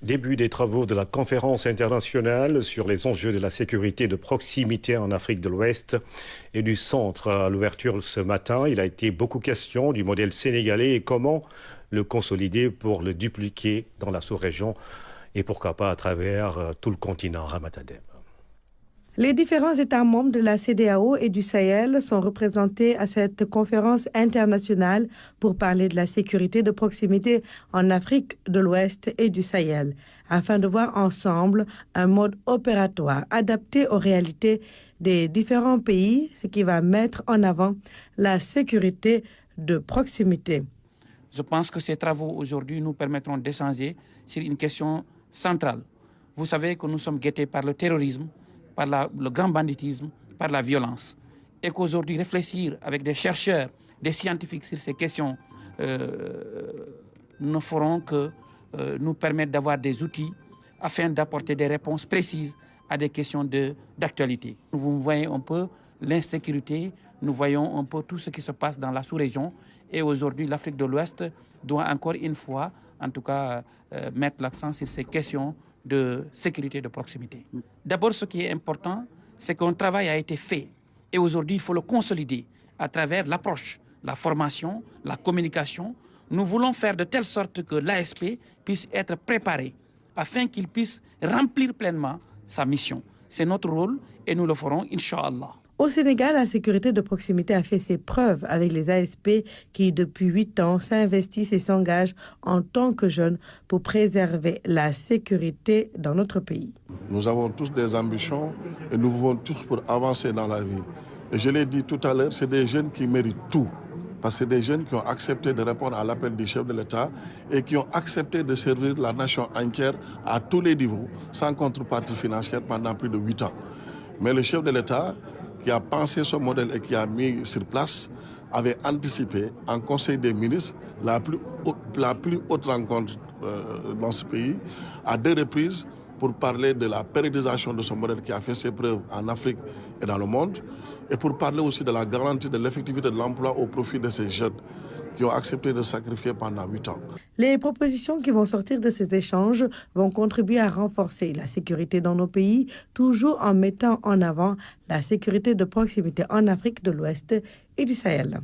Début des travaux de la conférence internationale sur les enjeux de la sécurité de proximité en Afrique de l'Ouest et du centre. À l'ouverture ce matin, il a été beaucoup question du modèle sénégalais et comment le consolider pour le dupliquer dans la sous-région et pourquoi pas à travers tout le continent. Ramatadem. Les différents États membres de la CEDEAO et du Sahel sont représentés à cette conférence internationale pour parler de la sécurité de proximité en Afrique de l'Ouest et du Sahel, afin de voir ensemble un mode opératoire adapté aux réalités des différents pays, ce qui va mettre en avant la sécurité de proximité. Je pense que ces travaux aujourd'hui nous permettront d'échanger sur une question centrale. Vous savez que nous sommes guettés par le terrorisme, par le grand banditisme, par la violence. Et qu'aujourd'hui, réfléchir avec des chercheurs, des scientifiques sur ces questions ne feront que nous permettre d'avoir des outils afin d'apporter des réponses précises à des questions d'actualité. Vous voyez un peu l'insécurité, nous voyons un peu tout ce qui se passe dans la sous-région. Et aujourd'hui, l'Afrique de l'Ouest doit encore une fois, en tout cas, mettre l'accent sur ces questions de sécurité de proximité. D'abord, ce qui est important, c'est qu'un travail a été fait. Et aujourd'hui, il faut le consolider à travers l'approche, la formation, la communication. Nous voulons faire de telle sorte que l'ASP puisse être préparé afin qu'il puisse remplir pleinement sa mission. C'est notre rôle et nous le ferons, Inch'Allah. Au Sénégal, la sécurité de proximité a fait ses preuves avec les ASP qui, depuis 8 ans, s'investissent et s'engagent en tant que jeunes pour préserver la sécurité dans notre pays. Nous avons tous des ambitions et nous voulons tous pour avancer dans la vie. Et je l'ai dit tout à l'heure, c'est des jeunes qui méritent tout. Parce que c'est des jeunes qui ont accepté de répondre à l'appel du chef de l'État et qui ont accepté de servir la nation entière à tous les niveaux, sans contrepartie financière pendant plus de 8 ans. Mais le chef de l'État, qui a pensé ce modèle et qui a mis sur place, avait anticipé en Conseil des ministres la plus haute rencontre dans ce pays, à 2 reprises, pour parler de la pérennisation de ce modèle qui a fait ses preuves en Afrique et dans le monde, et pour parler aussi de la garantie de l'effectivité de l'emploi au profit de ces jeunes qui ont accepté de sacrifier pendant 8 ans. Les propositions qui vont sortir de ces échanges vont contribuer à renforcer la sécurité dans nos pays, toujours en mettant en avant la sécurité de proximité en Afrique de l'Ouest et du Sahel.